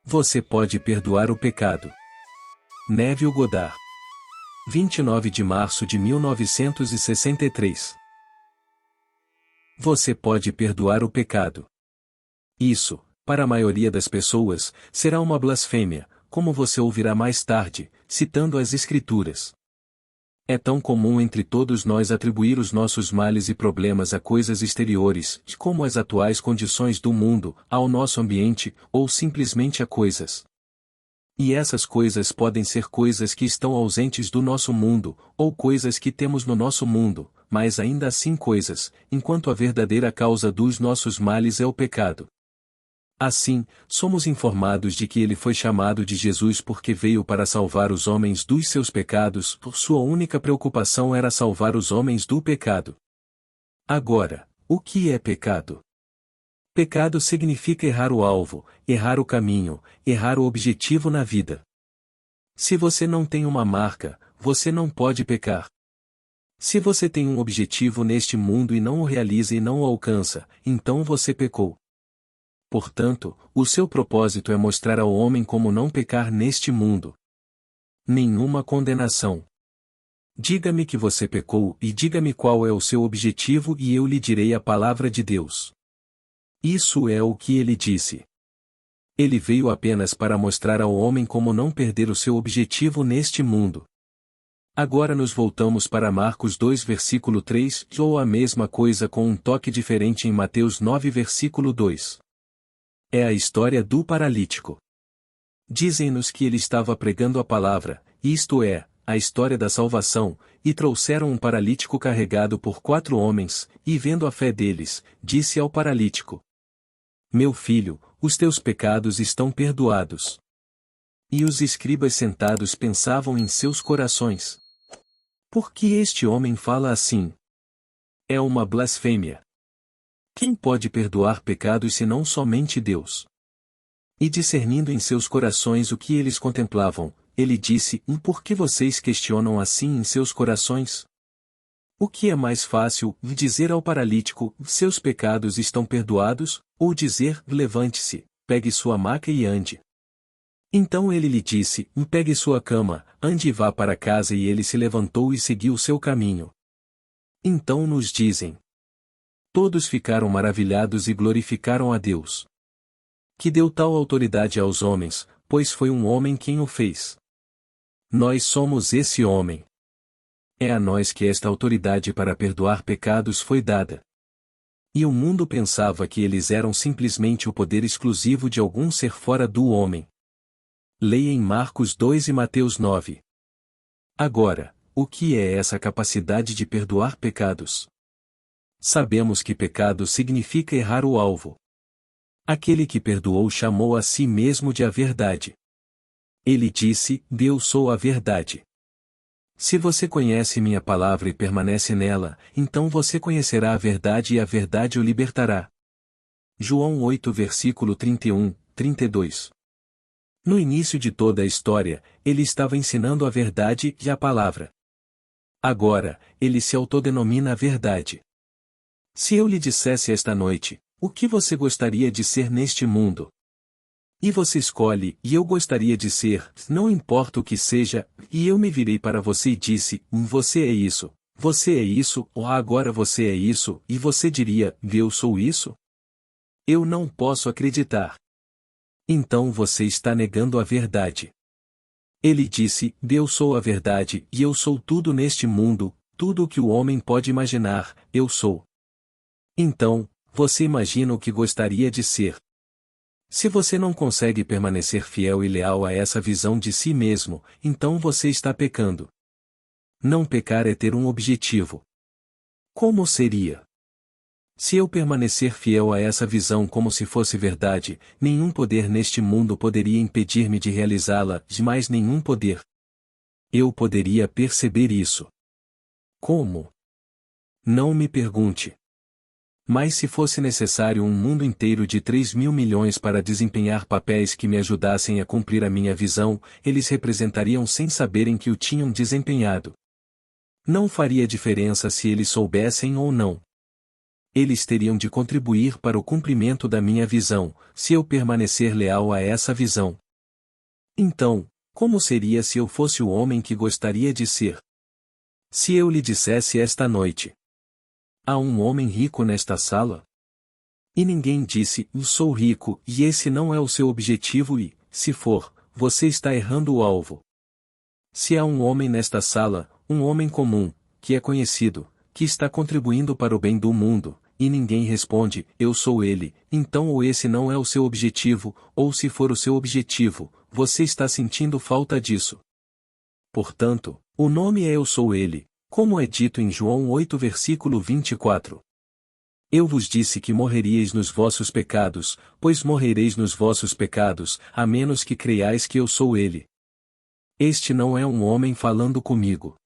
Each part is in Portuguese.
Você pode perdoar o pecado. Neville Goddard. 29 de março de 1963. Você pode perdoar o pecado. Isso, para a maioria das pessoas, será uma blasfêmia, como você ouvirá mais tarde, citando as Escrituras. É tão comum entre todos nós atribuir os nossos males e problemas a coisas exteriores, como as atuais condições do mundo, ao nosso ambiente, ou simplesmente a coisas. E essas coisas podem ser coisas que estão ausentes do nosso mundo, ou coisas que temos no nosso mundo, mas ainda assim coisas, enquanto a verdadeira causa dos nossos males é o pecado. Assim, somos informados de que ele foi chamado de Jesus porque veio para salvar os homens dos seus pecados, sua única preocupação era salvar os homens do pecado. Agora, o que é pecado? Pecado significa errar o alvo, errar o caminho, errar o objetivo na vida. Se você não tem uma marca, você não pode pecar. Se você tem um objetivo neste mundo e não o realiza e não o alcança, então você pecou. Portanto, o seu propósito é mostrar ao homem como não pecar neste mundo. Nenhuma condenação. Diga-me que você pecou e diga-me qual é o seu objetivo e eu lhe direi a palavra de Deus. Isso é o que ele disse. Ele veio apenas para mostrar ao homem como não perder o seu objetivo neste mundo. Agora nos voltamos para Marcos 2 versículo 3, ou a mesma coisa com um toque diferente em Mateus 9 versículo 2. É a história do paralítico. Dizem-nos que ele estava pregando a palavra, isto é, a história da salvação, e trouxeram um paralítico carregado por 4 homens, e vendo a fé deles, disse ao paralítico: Meu filho, os teus pecados estão perdoados. E os escribas sentados pensavam em seus corações: Por que este homem fala assim? É uma blasfêmia. Quem pode perdoar pecados senão somente Deus? E discernindo em seus corações o que eles contemplavam, ele disse: Por que vocês questionam assim em seus corações? O que é mais fácil, dizer ao paralítico: Seus pecados estão perdoados, ou dizer: Levante-se, pegue sua maca e ande? Então ele lhe disse: Pegue sua cama, ande e vá para casa, e ele se levantou e seguiu seu caminho. Então nos dizem. Todos ficaram maravilhados e glorificaram a Deus, que deu tal autoridade aos homens, pois foi um homem quem o fez. Nós somos esse homem. É a nós que esta autoridade para perdoar pecados foi dada. E o mundo pensava que eles eram simplesmente o poder exclusivo de algum ser fora do homem. Leia em Marcos 2 e Mateus 9. Agora, o que é essa capacidade de perdoar pecados? Sabemos que pecado significa errar o alvo. Aquele que perdoou chamou a si mesmo de a verdade. Ele disse: Eu sou a verdade. Se você conhece minha palavra e permanece nela, então você conhecerá a verdade e a verdade o libertará. João 8 versículo 31, 32. No início de toda a história, ele estava ensinando a verdade e a palavra. Agora, ele se autodenomina a verdade. Se eu lhe dissesse esta noite: O que você gostaria de ser neste mundo? E você escolhe: E eu gostaria de ser, não importa o que seja, e eu me virei para você e disse: Você é isso, ou agora você é isso, e você diria: Eu sou isso? Eu não posso acreditar. Então você está negando a verdade. Ele disse: Eu sou a verdade, e eu sou tudo neste mundo, tudo o que o homem pode imaginar, eu sou. Então, você imagina o que gostaria de ser. Se você não consegue permanecer fiel e leal a essa visão de si mesmo, então você está pecando. Não pecar é ter um objetivo. Como seria? Se eu permanecer fiel a essa visão como se fosse verdade, nenhum poder neste mundo poderia impedir-me de realizá-la, mais nenhum poder. Eu poderia perceber isso. Como? Não me pergunte. Mas se fosse necessário um mundo inteiro de 3.000 milhões para desempenhar papéis que me ajudassem a cumprir a minha visão, eles representariam sem saberem que o tinham desempenhado. Não faria diferença se eles soubessem ou não. Eles teriam de contribuir para o cumprimento da minha visão, se eu permanecer leal a essa visão. Então, como seria se eu fosse o homem que gostaria de ser? Se eu lhe dissesse esta noite: há um homem rico nesta sala? E ninguém disse: eu sou rico, e esse não é o seu objetivo e, se for, você está errando o alvo. Se há um homem nesta sala, um homem comum, que é conhecido, que está contribuindo para o bem do mundo, e ninguém responde: eu sou ele, então ou esse não é o seu objetivo, ou se for o seu objetivo, você está sentindo falta disso. Portanto, o nome é Eu Sou Ele, como é dito em João 8 versículo 24. Eu vos disse que morreríeis nos vossos pecados, pois morrereis nos vossos pecados, a menos que creiais que eu sou ele. Este não é um homem falando comigo.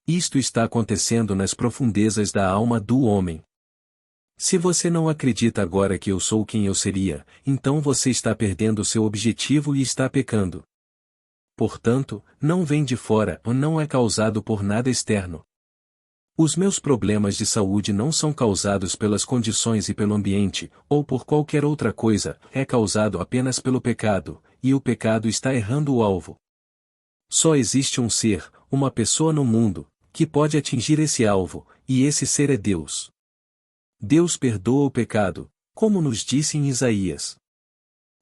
Isto está acontecendo nas profundezas da alma do homem. Se você não acredita agora que eu sou quem eu seria, então você está perdendo seu objetivo e está pecando. Portanto, não vem de fora ou não é causado por nada externo. Os meus problemas de saúde não são causados pelas condições e pelo ambiente, ou por qualquer outra coisa, é causado apenas pelo pecado, e o pecado está errando o alvo. Só existe um ser, uma pessoa no mundo, que pode atingir esse alvo, e esse ser é Deus. Deus perdoa o pecado, como nos disse em Isaías.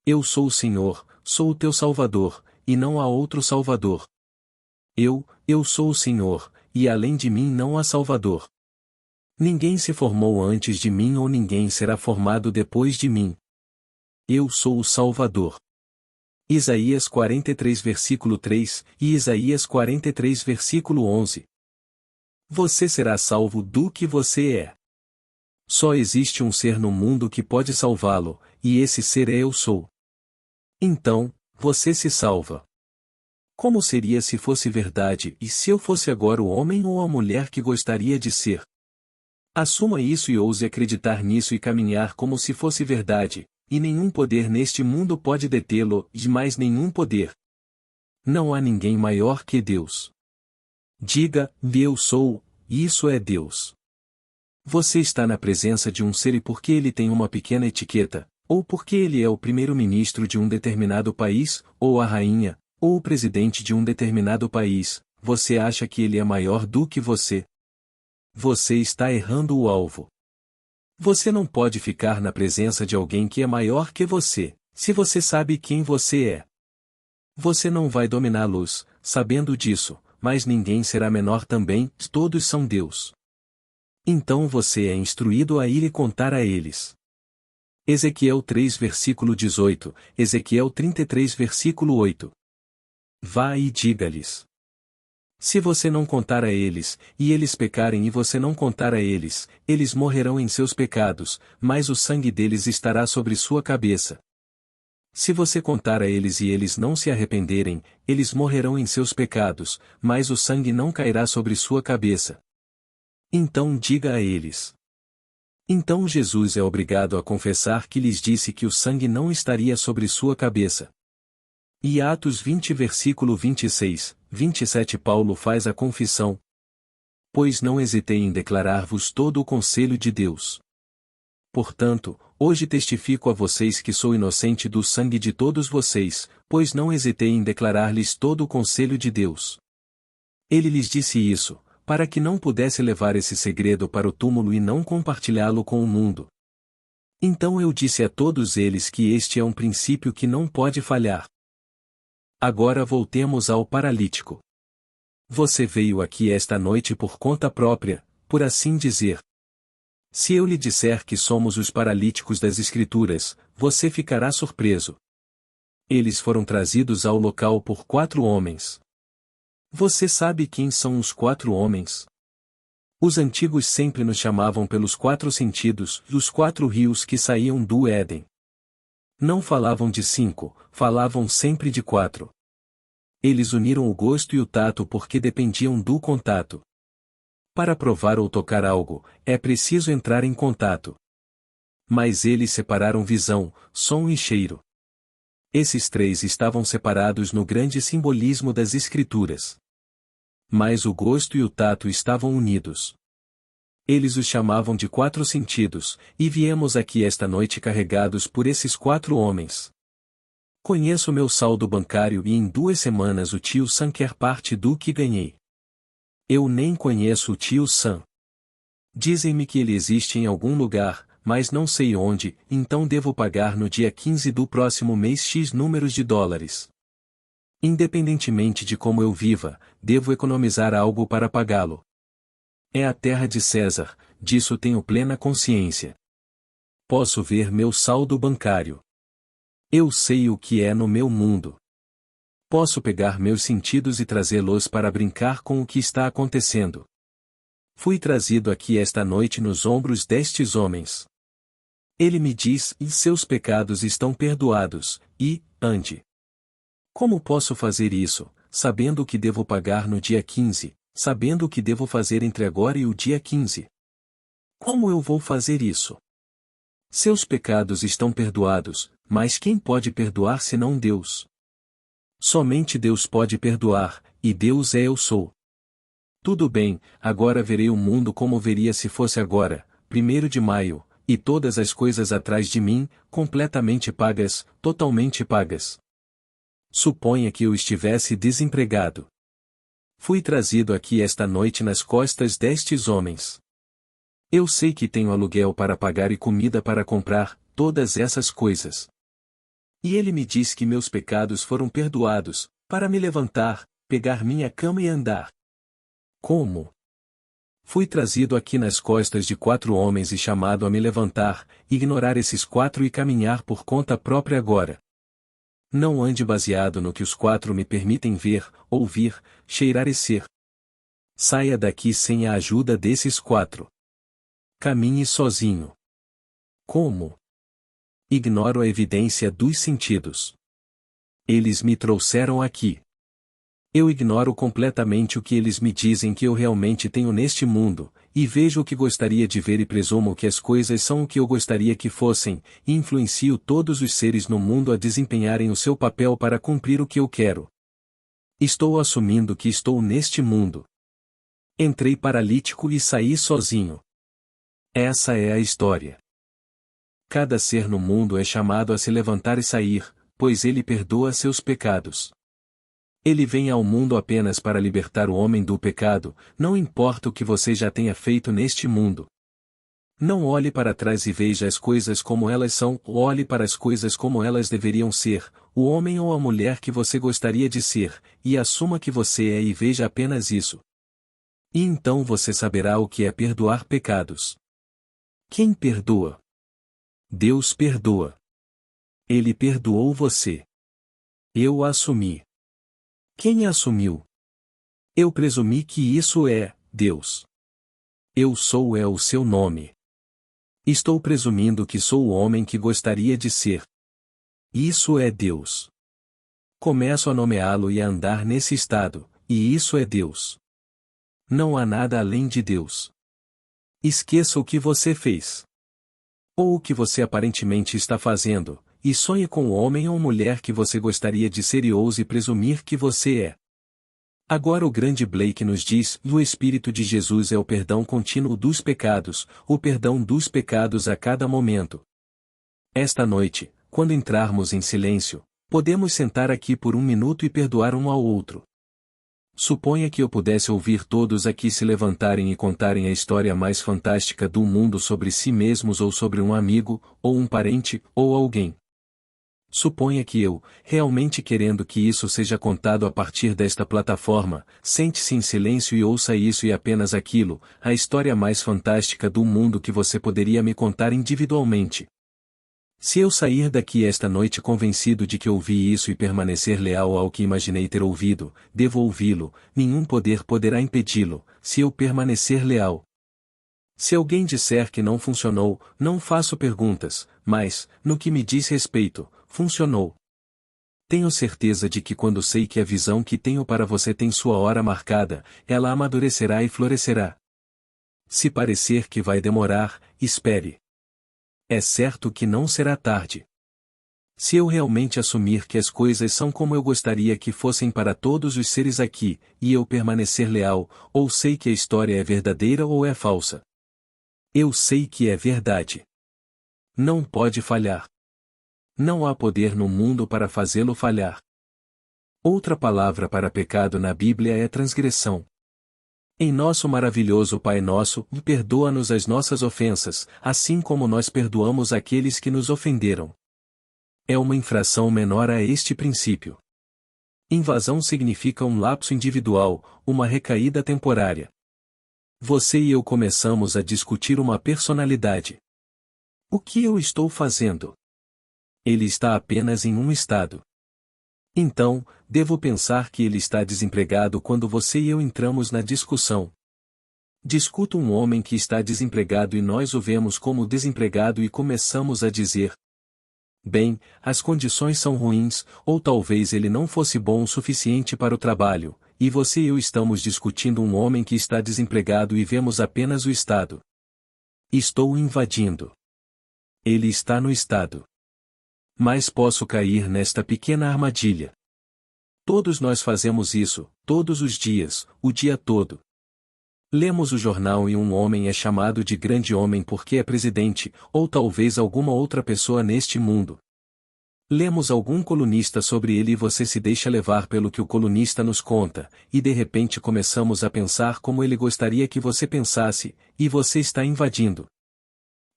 Eu sou o Senhor, sou o teu Salvador, e não há outro Salvador. Eu sou o Senhor, e além de mim não há Salvador. Ninguém se formou antes de mim ou ninguém será formado depois de mim. Eu sou o Salvador. Isaías 43 versículo 3 e Isaías 43 versículo 11. Você será salvo do que você é. Só existe um ser no mundo que pode salvá-lo, e esse ser é Eu Sou. Então, você se salva. Como seria se fosse verdade e se eu fosse agora o homem ou a mulher que gostaria de ser? Assuma isso e ouse acreditar nisso e caminhar como se fosse verdade, e nenhum poder neste mundo pode detê-lo, e mais nenhum poder. Não há ninguém maior que Deus. Diga: eu sou, isso é Deus. Você está na presença de um ser e porque ele tem uma pequena etiqueta, ou porque ele é o primeiro-ministro de um determinado país, ou a rainha, ou o presidente de um determinado país, você acha que ele é maior do que você? Você está errando o alvo. Você não pode ficar na presença de alguém que é maior que você, se você sabe quem você é. Você não vai dominá-los, sabendo disso, mas ninguém será menor também, todos são Deus. Então você é instruído a ir e contar a eles. Ezequiel 3 versículo 18, Ezequiel 33 versículo 8. Vá e diga-lhes. Se você não contar a eles, e eles pecarem e você não contar a eles, eles morrerão em seus pecados, mas o sangue deles estará sobre sua cabeça. Se você contar a eles e eles não se arrependerem, eles morrerão em seus pecados, mas o sangue não cairá sobre sua cabeça. Então diga a eles. Então Jesus é obrigado a confessar que lhes disse que o sangue não estaria sobre sua cabeça. E Atos 20 versículo 26, 27 Paulo faz a confissão. Pois não hesitei em declarar-vos todo o conselho de Deus. Portanto, hoje testifico a vocês que sou inocente do sangue de todos vocês, pois não hesitei em declarar-lhes todo o conselho de Deus. Ele lhes disse isso, para que não pudesse levar esse segredo para o túmulo e não compartilhá-lo com o mundo. Então eu disse a todos eles que este é um princípio que não pode falhar. Agora voltemos ao paralítico. Você veio aqui esta noite por conta própria, por assim dizer. Se eu lhe disser que somos os paralíticos das Escrituras, você ficará surpreso. Eles foram trazidos ao local por 4 homens. Você sabe quem são os 4 homens? Os antigos sempre nos chamavam pelos 4 sentidos, os 4 rios que saíam do Éden. Não falavam de 5, falavam sempre de 4. Eles uniram o gosto e o tato porque dependiam do contato. Para provar ou tocar algo, é preciso entrar em contato. Mas eles separaram visão, som e cheiro. Esses 3 estavam separados no grande simbolismo das Escrituras. Mas o gosto e o tato estavam unidos. Eles os chamavam de 4 sentidos, e viemos aqui esta noite carregados por esses 4 homens. Conheço meu saldo bancário e em 2 semanas o tio Sam quer parte do que ganhei. Eu nem conheço o tio Sam. Dizem-me que ele existe em algum lugar, mas não sei onde, então devo pagar no dia 15 do próximo mês X números de dólares. Independentemente de como eu viva, devo economizar algo para pagá-lo. É a terra de César, disso tenho plena consciência. Posso ver meu saldo bancário. Eu sei o que é no meu mundo. Posso pegar meus sentidos e trazê-los para brincar com o que está acontecendo. Fui trazido aqui esta noite nos ombros destes homens. Ele me diz, e seus pecados estão perdoados, e, ande. Como posso fazer isso, sabendo o que devo pagar no dia 15, sabendo o que devo fazer entre agora e o dia 15? Como eu vou fazer isso? Seus pecados estão perdoados, mas quem pode perdoar senão Deus? Somente Deus pode perdoar, e Deus é Eu Sou. Tudo bem, agora verei o mundo como veria se fosse agora, 1º de maio, e todas as coisas atrás de mim, completamente pagas, totalmente pagas. Suponha que eu estivesse desempregado. Fui trazido aqui esta noite nas costas destes homens. Eu sei que tenho aluguel para pagar e comida para comprar, todas essas coisas. E ele me diz que meus pecados foram perdoados, para me levantar, pegar minha cama e andar. Como? Fui trazido aqui nas costas de 4 homens e chamado a me levantar, ignorar esses 4 e caminhar por conta própria agora. Não ande baseado no que os 4 me permitem ver, ouvir, cheirar e ser. Saia daqui sem a ajuda desses 4. Caminhe sozinho. Como? Ignoro a evidência dos sentidos. Eles me trouxeram aqui. Eu ignoro completamente o que eles me dizem que eu realmente tenho neste mundo, e vejo o que gostaria de ver e presumo que as coisas são o que eu gostaria que fossem, e influencio todos os seres no mundo a desempenharem o seu papel para cumprir o que eu quero. Estou assumindo que estou neste mundo. Entrei paralítico e saí sozinho. Essa é a história. Cada ser no mundo é chamado a se levantar e sair, pois ele perdoa seus pecados. Ele vem ao mundo apenas para libertar o homem do pecado, não importa o que você já tenha feito neste mundo. Não olhe para trás e veja as coisas como elas são, olhe para as coisas como elas deveriam ser, o homem ou a mulher que você gostaria de ser, e assuma que você é e veja apenas isso. E então você saberá o que é perdoar pecados. Quem perdoa? Deus perdoa. Ele perdoou você. Eu assumi. Quem assumiu? Eu presumi que isso é Deus. Eu sou é o seu nome. Estou presumindo que sou o homem que gostaria de ser. Isso é Deus. Começo a nomeá-lo e a andar nesse estado, e isso é Deus. Não há nada além de Deus. Esqueça o que você fez. Ou o que você aparentemente está fazendo, e sonhe com o homem ou mulher que você gostaria de ser e ouse presumir que você é. Agora o grande Blake nos diz, o Espírito de Jesus é o perdão contínuo dos pecados, o perdão dos pecados a cada momento. Esta noite, quando entrarmos em silêncio, podemos sentar aqui por 1 minuto e perdoar um ao outro. Suponha que eu pudesse ouvir todos aqui se levantarem e contarem a história mais fantástica do mundo sobre si mesmos ou sobre um amigo, ou um parente, ou alguém. Suponha que eu, realmente querendo que isso seja contado a partir desta plataforma, sente-se em silêncio e ouça isso e apenas aquilo, a história mais fantástica do mundo que você poderia me contar individualmente. Se eu sair daqui esta noite convencido de que ouvi isso e permanecer leal ao que imaginei ter ouvido, devo ouvi-lo, nenhum poder poderá impedi-lo, se eu permanecer leal. Se alguém disser que não funcionou, não faço perguntas, mas, no que me diz respeito, funcionou. Tenho certeza de que quando sei que a visão que tenho para você tem sua hora marcada, ela amadurecerá e florescerá. Se parecer que vai demorar, espere. É certo que não será tarde. Se eu realmente assumir que as coisas são como eu gostaria que fossem para todos os seres aqui, e eu permanecer leal, ou sei que a história é verdadeira ou é falsa. Eu sei que é verdade. Não pode falhar. Não há poder no mundo para fazê-lo falhar. Outra palavra para pecado na Bíblia é transgressão. Em nosso maravilhoso Pai Nosso, perdoa-nos as nossas ofensas, assim como nós perdoamos aqueles que nos ofenderam. É uma infração menor a este princípio. Invasão significa um lapso individual, uma recaída temporária. Você e eu começamos a discutir uma personalidade. O que eu estou fazendo? Ele está apenas em um estado. Então, devo pensar que ele está desempregado quando você e eu entramos na discussão. Discuto um homem que está desempregado e nós o vemos como desempregado e começamos a dizer: bem, as condições são ruins, ou talvez ele não fosse bom o suficiente para o trabalho, e você e eu estamos discutindo um homem que está desempregado e vemos apenas o estado. Estou invadindo. Ele está no estado. Mas posso cair nesta pequena armadilha. Todos nós fazemos isso, todos os dias, o dia todo. Lemos o jornal e um homem é chamado de grande homem porque é presidente, ou talvez alguma outra pessoa neste mundo. Lemos algum colunista sobre ele e você se deixa levar pelo que o colunista nos conta, e de repente começamos a pensar como ele gostaria que você pensasse, e você está invadindo.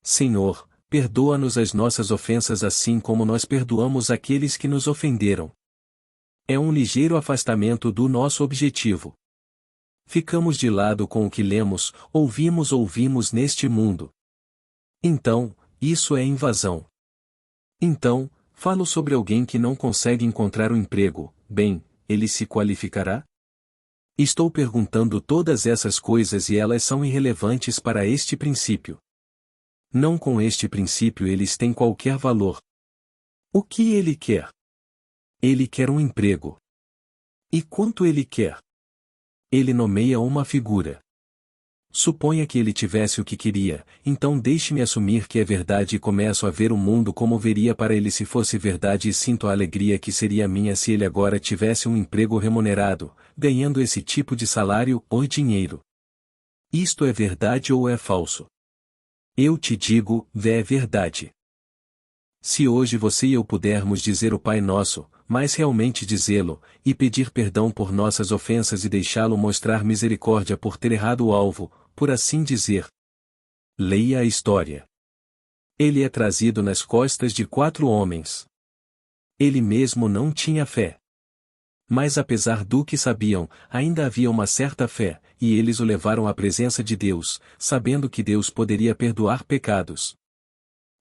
Senhor, perdoa-nos as nossas ofensas assim como nós perdoamos aqueles que nos ofenderam. É um ligeiro afastamento do nosso objetivo. Ficamos de lado com o que lemos, ouvimos neste mundo. Então, isso é invasão. Então, falo sobre alguém que não consegue encontrar um emprego, bem, ele se qualificará? Estou perguntando todas essas coisas e elas são irrelevantes para este princípio. Não com este princípio eles têm qualquer valor. O que ele quer? Ele quer um emprego. E quanto ele quer? Ele nomeia uma figura. Suponha que ele tivesse o que queria, então deixe-me assumir que é verdade e começo a ver o mundo como veria para ele se fosse verdade e sinto a alegria que seria minha se ele agora tivesse um emprego remunerado, ganhando esse tipo de salário ou dinheiro. Isto é verdade ou é falso? Eu te digo, é verdade. Se hoje você e eu pudermos dizer o Pai Nosso, mas realmente dizê-lo, e pedir perdão por nossas ofensas e deixá-lo mostrar misericórdia por ter errado o alvo, por assim dizer. Leia a história. Ele é trazido nas costas de 4 homens. Ele mesmo não tinha fé. Mas apesar do que sabiam, ainda havia uma certa fé, e eles o levaram à presença de Deus, sabendo que Deus poderia perdoar pecados.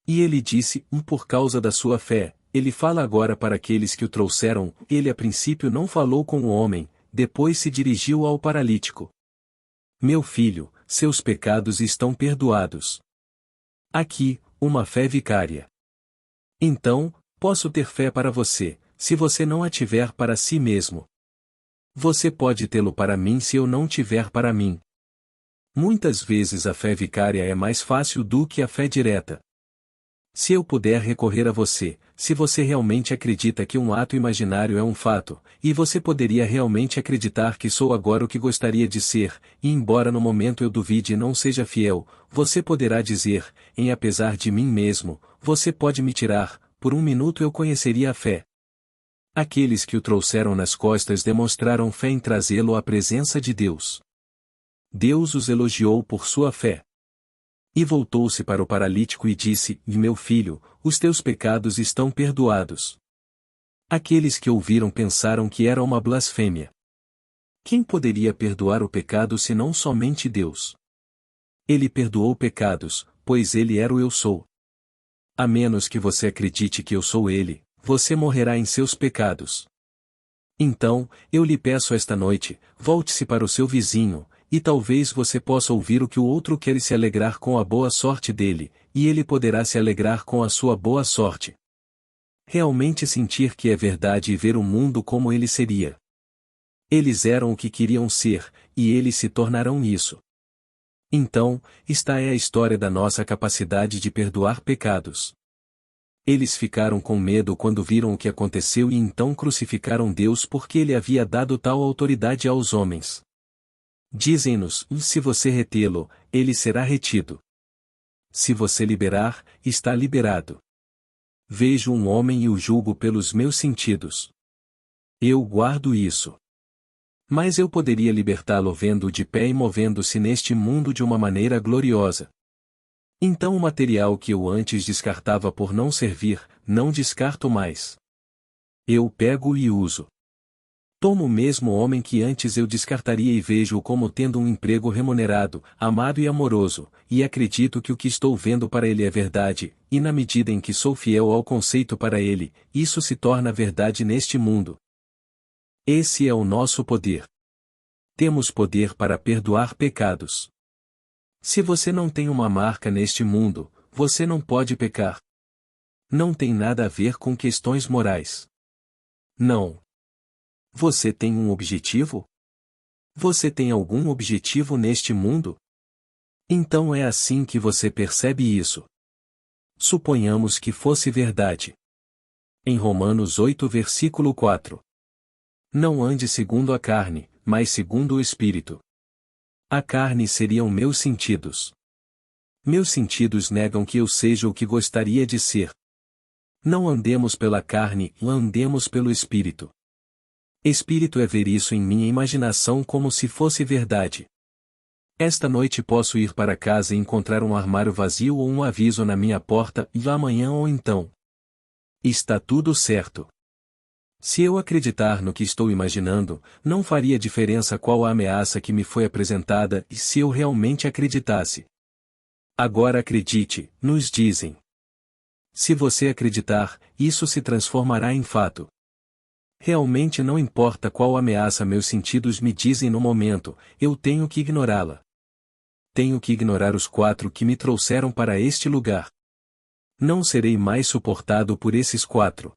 E ele disse, por causa da sua fé, ele fala agora para aqueles que o trouxeram, ele a princípio não falou com o homem, depois se dirigiu ao paralítico. Meu filho, seus pecados estão perdoados. Aqui, uma fé vicária. Então, posso ter fé para você, se você não a tiver para si mesmo. Você pode tê-lo para mim se eu não tiver para mim. Muitas vezes a fé vicária é mais fácil do que a fé direta. Se eu puder recorrer a você, se você realmente acredita que um ato imaginário é um fato, e você poderia realmente acreditar que sou agora o que gostaria de ser, e embora no momento eu duvide e não seja fiel, você poderá dizer, apesar de mim mesmo, você pode me tirar, por um minuto eu conheceria a fé. Aqueles que o trouxeram nas costas demonstraram fé em trazê-lo à presença de Deus. Deus os elogiou por sua fé. E voltou-se para o paralítico e disse, meu filho, os teus pecados estão perdoados. Aqueles que ouviram pensaram que era uma blasfêmia. Quem poderia perdoar o pecado senão somente Deus? Ele perdoou pecados, pois ele era o Eu Sou. A menos que você acredite que eu sou ele, você morrerá em seus pecados. Então, eu lhe peço esta noite, volte-se para o seu vizinho, e talvez você possa ouvir o que o outro quer e se alegrar com a boa sorte dele, e ele poderá se alegrar com a sua boa sorte. Realmente sentir que é verdade e ver o mundo como ele seria. Eles eram o que queriam ser, e eles se tornarão isso. Então, esta é a história da nossa capacidade de perdoar pecados. Eles ficaram com medo quando viram o que aconteceu e então crucificaram Deus porque ele havia dado tal autoridade aos homens. Dizem-nos, se você retê-lo, ele será retido. Se você liberar, está liberado. Vejo um homem e o julgo pelos meus sentidos. Eu guardo isso. Mas eu poderia libertá-lo vendo-o de pé e movendo-se neste mundo de uma maneira gloriosa. Então o material que eu antes descartava por não servir, não descarto mais. Eu pego e uso. Tomo o mesmo homem que antes eu descartaria e vejo-o como tendo um emprego remunerado, amado e amoroso, e acredito que o que estou vendo para ele é verdade, e na medida em que sou fiel ao conceito para ele, isso se torna verdade neste mundo. Esse é o nosso poder. Temos poder para perdoar pecados. Se você não tem uma marca neste mundo, você não pode pecar. Não tem nada a ver com questões morais. Não. Você tem um objetivo? Você tem algum objetivo neste mundo? Então é assim que você percebe isso. Suponhamos que fosse verdade. Em Romanos 8 versículo 4. Não ande segundo a carne, mas segundo o Espírito. A carne seriam meus sentidos. Meus sentidos negam que eu seja o que gostaria de ser. Não andemos pela carne, andemos pelo Espírito. Espírito é ver isso em minha imaginação como se fosse verdade. Esta noite posso ir para casa e encontrar um armário vazio ou um aviso na minha porta, e amanhã ou então. Está tudo certo. Se eu acreditar no que estou imaginando, não faria diferença qual a ameaça que me foi apresentada e se eu realmente acreditasse. Agora acredite, nos dizem. Se você acreditar, isso se transformará em fato. Realmente não importa qual ameaça meus sentidos me dizem no momento, eu tenho que ignorá-la. Tenho que ignorar os 4 que me trouxeram para este lugar. Não serei mais suportado por esses 4.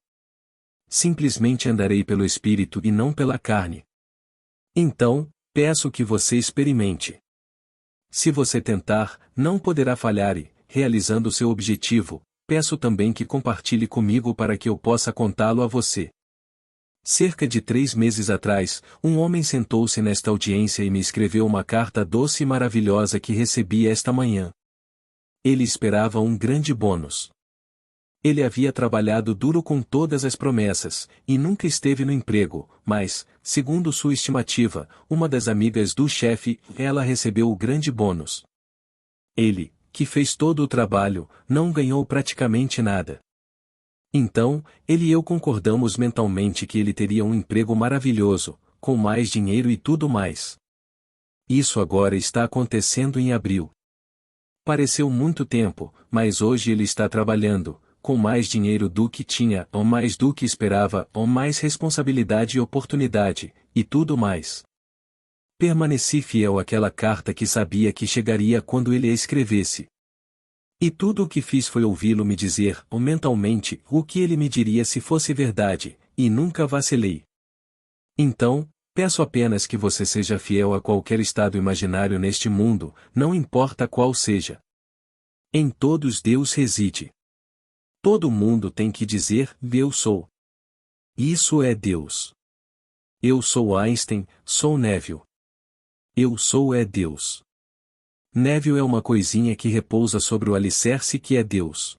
Simplesmente andarei pelo Espírito e não pela carne. Então, peço que você experimente. Se você tentar, não poderá falhar e, realizando seu objetivo, peço também que compartilhe comigo para que eu possa contá-lo a você. Cerca de 3 meses atrás, um homem sentou-se nesta audiência e me escreveu uma carta doce e maravilhosa que recebi esta manhã. Ele esperava um grande bônus. Ele havia trabalhado duro com todas as promessas, e nunca esteve no emprego, mas, segundo sua estimativa, uma das amigas do chefe, ela recebeu o grande bônus. Ele, que fez todo o trabalho, não ganhou praticamente nada. Então, ele e eu concordamos mentalmente que ele teria um emprego maravilhoso, com mais dinheiro e tudo mais. Isso agora está acontecendo em abril. Pareceu muito tempo, mas hoje ele está trabalhando, com mais dinheiro do que tinha, ou mais do que esperava, ou mais responsabilidade e oportunidade, e tudo mais. Permaneci fiel àquela carta que sabia que chegaria quando ele a escrevesse. E tudo o que fiz foi ouvi-lo me dizer, ou mentalmente, o que ele me diria se fosse verdade, e nunca vacilei. Então, peço apenas que você seja fiel a qualquer estado imaginário neste mundo, não importa qual seja. Em todos Deus reside. Todo mundo tem que dizer, eu sou. Isso é Deus. Eu sou Einstein, sou Neville. Eu sou é Deus. Neville é uma coisinha que repousa sobre o alicerce que é Deus.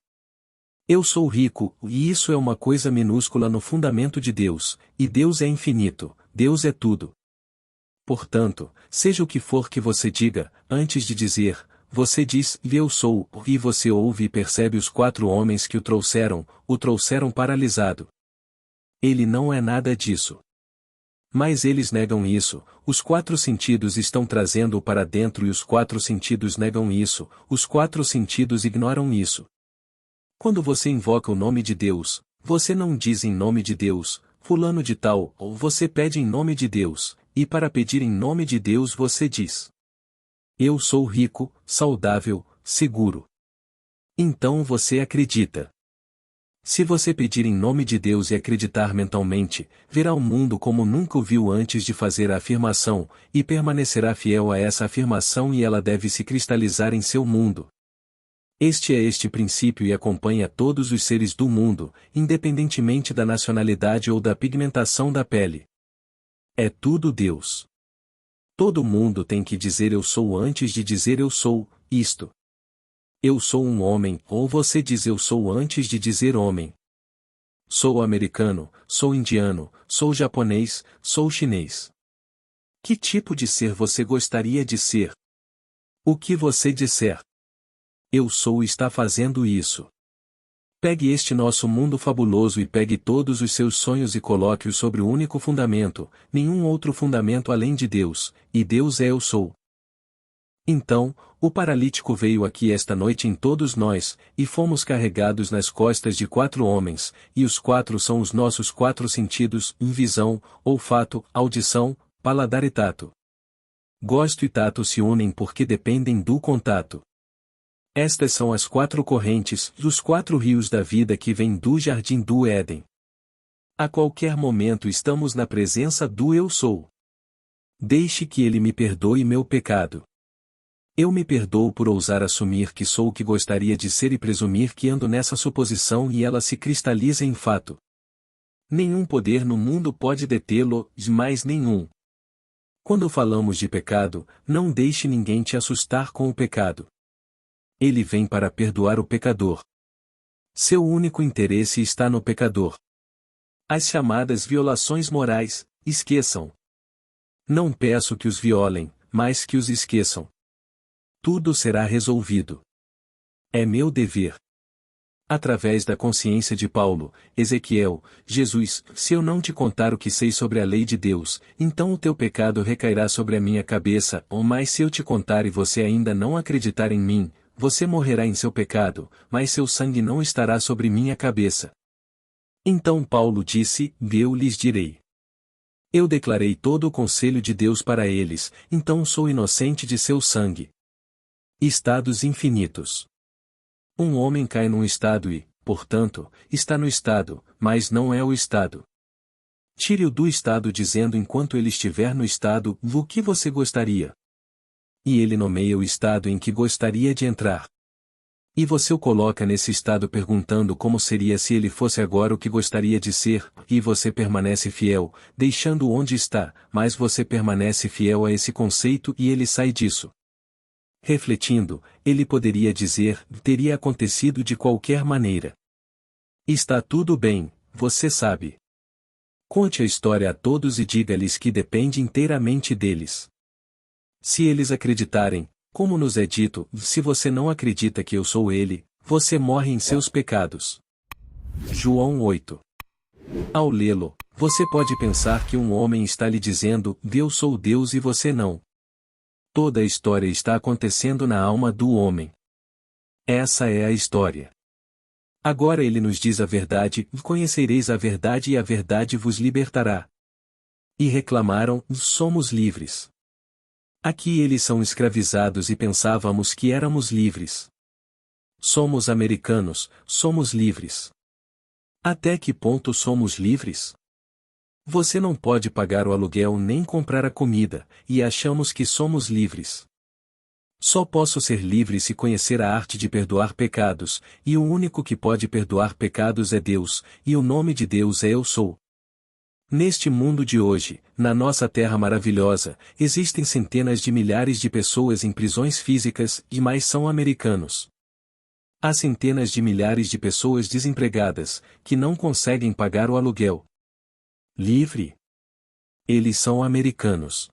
Eu sou rico, e isso é uma coisa minúscula no fundamento de Deus, e Deus é infinito, Deus é tudo. Portanto, seja o que for que você diga, antes de dizer, você diz, eu sou, e você ouve e percebe os 4 homens que o trouxeram paralisado. Ele não é nada disso. Mas eles negam isso, os 4 sentidos estão trazendo-o para dentro e os 4 sentidos negam isso, os 4 sentidos ignoram isso. Quando você invoca o nome de Deus, você não diz em nome de Deus, fulano de tal, ou você pede em nome de Deus, e para pedir em nome de Deus você diz: eu sou rico, saudável, seguro. Então você acredita. Se você pedir em nome de Deus e acreditar mentalmente, verá o mundo como nunca o viu antes de fazer a afirmação, e permanecerá fiel a essa afirmação e ela deve se cristalizar em seu mundo. Este princípio e acompanha todos os seres do mundo, independentemente da nacionalidade ou da pigmentação da pele. É tudo Deus. Todo mundo tem que dizer eu sou antes de dizer eu sou, isto. Eu sou um homem, ou você diz eu sou antes de dizer homem. Sou americano, sou indiano, sou japonês, sou chinês. Que tipo de ser você gostaria de ser? O que você disser? Eu sou está fazendo isso. Pegue este nosso mundo fabuloso e pegue todos os seus sonhos e coloque-os sobre o único fundamento, nenhum outro fundamento além de Deus, e Deus é eu sou. Então, o paralítico veio aqui esta noite em todos nós, e fomos carregados nas costas de 4 homens, e os 4 são os nossos 4 sentidos, visão, olfato, audição, paladar e tato. Gosto e tato se unem porque dependem do contato. Estas são as 4 correntes, dos 4 rios da vida que vêm do jardim do Éden. A qualquer momento estamos na presença do Eu Sou. Deixe que Ele me perdoe meu pecado. Eu me perdoo por ousar assumir que sou o que gostaria de ser e presumir que ando nessa suposição e ela se cristaliza em fato. Nenhum poder no mundo pode detê-lo, mais nenhum. Quando falamos de pecado, não deixe ninguém te assustar com o pecado. Ele vem para perdoar o pecador. Seu único interesse está no pecador. As chamadas violações morais, esqueçam. Não peço que os violem, mas que os esqueçam. Tudo será resolvido. É meu dever. Através da consciência de Paulo, Ezequiel, Jesus, se eu não te contar o que sei sobre a lei de Deus, então o teu pecado recairá sobre a minha cabeça, ou mais se eu te contar e você ainda não acreditar em mim, você morrerá em seu pecado, mas seu sangue não estará sobre minha cabeça. Então Paulo disse, eu lhes direi. Eu declarei todo o conselho de Deus para eles, então sou inocente de seu sangue. Estados infinitos. Um homem cai num estado e, portanto, está no estado, mas não é o estado. Tire-o do estado dizendo enquanto ele estiver no estado, o que você gostaria. E ele nomeia o estado em que gostaria de entrar. E você o coloca nesse estado perguntando como seria se ele fosse agora o que gostaria de ser, e você permanece fiel, deixando onde está, mas você permanece fiel a esse conceito e ele sai disso. Refletindo, ele poderia dizer, teria acontecido de qualquer maneira. Está tudo bem, você sabe. Conte a história a todos e diga-lhes que depende inteiramente deles. Se eles acreditarem, como nos é dito, se você não acredita que eu sou ele, você morre em seus pecados. João 8. Ao lê-lo, você pode pensar que um homem está lhe dizendo, eu sou Deus e você não. Toda a história está acontecendo na alma do homem. Essa é a história. Agora ele nos diz a verdade, conhecereis a verdade e a verdade vos libertará. E reclamaram, somos livres. Aqui eles são escravizados e pensávamos que éramos livres. Somos americanos, somos livres. Até que ponto somos livres? Você não pode pagar o aluguel nem comprar a comida, e achamos que somos livres. Só posso ser livre se conhecer a arte de perdoar pecados, e o único que pode perdoar pecados é Deus, e o nome de Deus é Eu Sou. Neste mundo de hoje, na nossa terra maravilhosa, existem centenas de milhares de pessoas em prisões físicas, e mais são americanos. Há centenas de milhares de pessoas desempregadas, que não conseguem pagar o aluguel. Livre? Eles são americanos.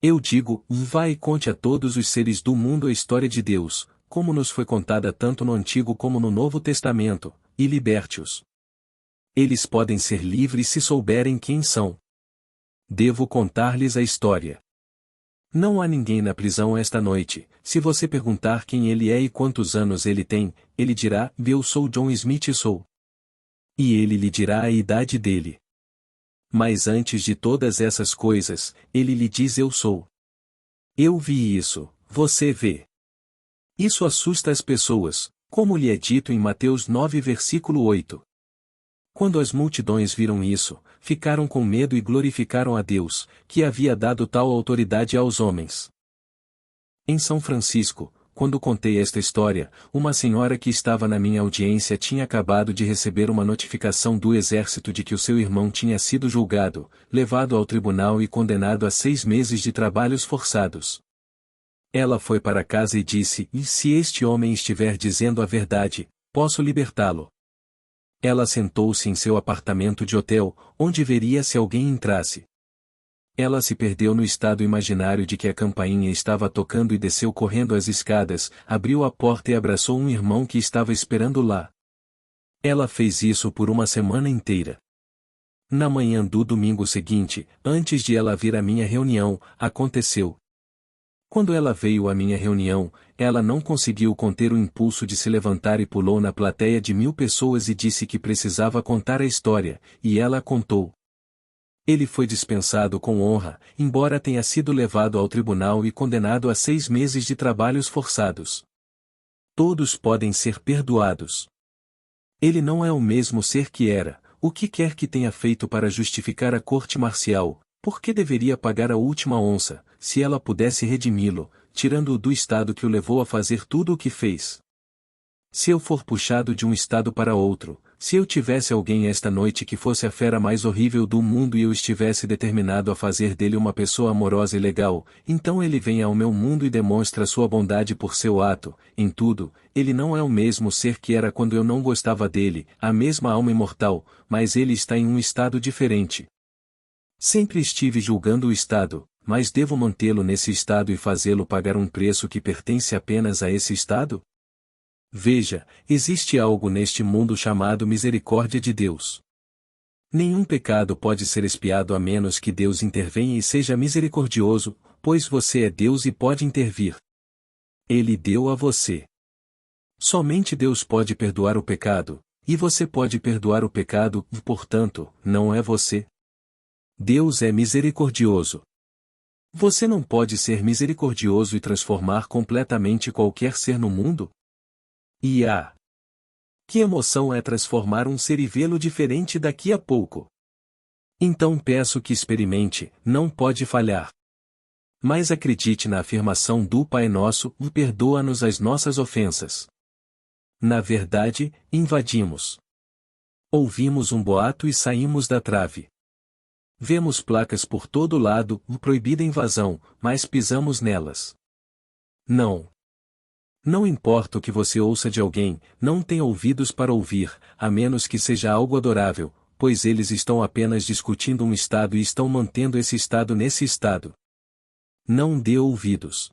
Eu digo, vai e conte a todos os seres do mundo a história de Deus, como nos foi contada tanto no Antigo como no Novo Testamento, e liberte-os. Eles podem ser livres se souberem quem são. Devo contar-lhes a história. Não há ninguém na prisão esta noite. Se você perguntar quem ele é e quantos anos ele tem, ele dirá, eu sou John Smith e sou. E ele lhe dirá a idade dele. Mas antes de todas essas coisas, ele lhe diz eu sou. Eu vi isso, você vê. Isso assusta as pessoas, como lhe é dito em Mateus 9 versículo 8. Quando as multidões viram isso, ficaram com medo e glorificaram a Deus, que havia dado tal autoridade aos homens. Em São Francisco, quando contei esta história, uma senhora que estava na minha audiência tinha acabado de receber uma notificação do exército de que o seu irmão tinha sido julgado, levado ao tribunal e condenado a 6 meses de trabalhos forçados. Ela foi para casa e disse: "E se este homem estiver dizendo a verdade, posso libertá-lo?" Ela sentou-se em seu apartamento de hotel, onde veria se alguém entrasse. Ela se perdeu no estado imaginário de que a campainha estava tocando e desceu correndo as escadas, abriu a porta e abraçou um irmão que estava esperando lá. Ela fez isso por uma semana inteira. Na manhã do domingo seguinte, antes de ela vir à minha reunião, aconteceu. Quando ela veio à minha reunião, ela não conseguiu conter o impulso de se levantar e pulou na plateia de 1000 pessoas e disse que precisava contar a história, e ela a contou. Ele foi dispensado com honra, embora tenha sido levado ao tribunal e condenado a 6 meses de trabalhos forçados. Todos podem ser perdoados. Ele não é o mesmo ser que era, o que quer que tenha feito para justificar a corte marcial, por que deveria pagar a última onça, se ela pudesse redimi-lo, tirando-o do estado que o levou a fazer tudo o que fez? Se eu for puxado de um estado para outro, se eu tivesse alguém esta noite que fosse a fera mais horrível do mundo e eu estivesse determinado a fazer dele uma pessoa amorosa e legal, então ele vem ao meu mundo e demonstra sua bondade por seu ato, em tudo, ele não é o mesmo ser que era quando eu não gostava dele, a mesma alma imortal, mas ele está em um estado diferente. Sempre estive julgando o estado, mas devo mantê-lo nesse estado e fazê-lo pagar um preço que pertence apenas a esse estado? Veja, existe algo neste mundo chamado misericórdia de Deus. Nenhum pecado pode ser expiado a menos que Deus intervenha e seja misericordioso, pois você é Deus e pode intervir. Ele deu a você. Somente Deus pode perdoar o pecado, e você pode perdoar o pecado, e portanto, não é você. Deus é misericordioso. Você não pode ser misericordioso e transformar completamente qualquer ser no mundo? Que emoção é transformar um ser e vê-lo diferente daqui a pouco? Então peço que experimente, não pode falhar. Mas acredite na afirmação do Pai Nosso, e perdoa-nos as nossas ofensas. Na verdade, invadimos. Ouvimos um boato e saímos da trave. Vemos placas por todo lado, proibida invasão, mas pisamos nelas. Não. Não importa o que você ouça de alguém, não tenha ouvidos para ouvir, a menos que seja algo adorável, pois eles estão apenas discutindo um estado e estão mantendo esse estado nesse estado. Não dê ouvidos.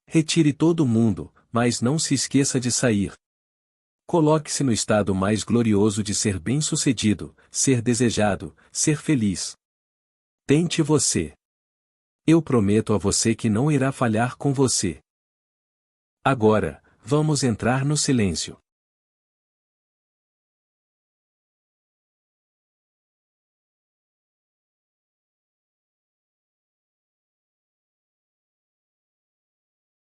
Retire todo mundo, mas não se esqueça de sair. Coloque-se no estado mais glorioso de ser bem-sucedido, ser desejado, ser feliz. Tente você. Eu prometo a você que não irá falhar com você. Agora, vamos entrar no silêncio.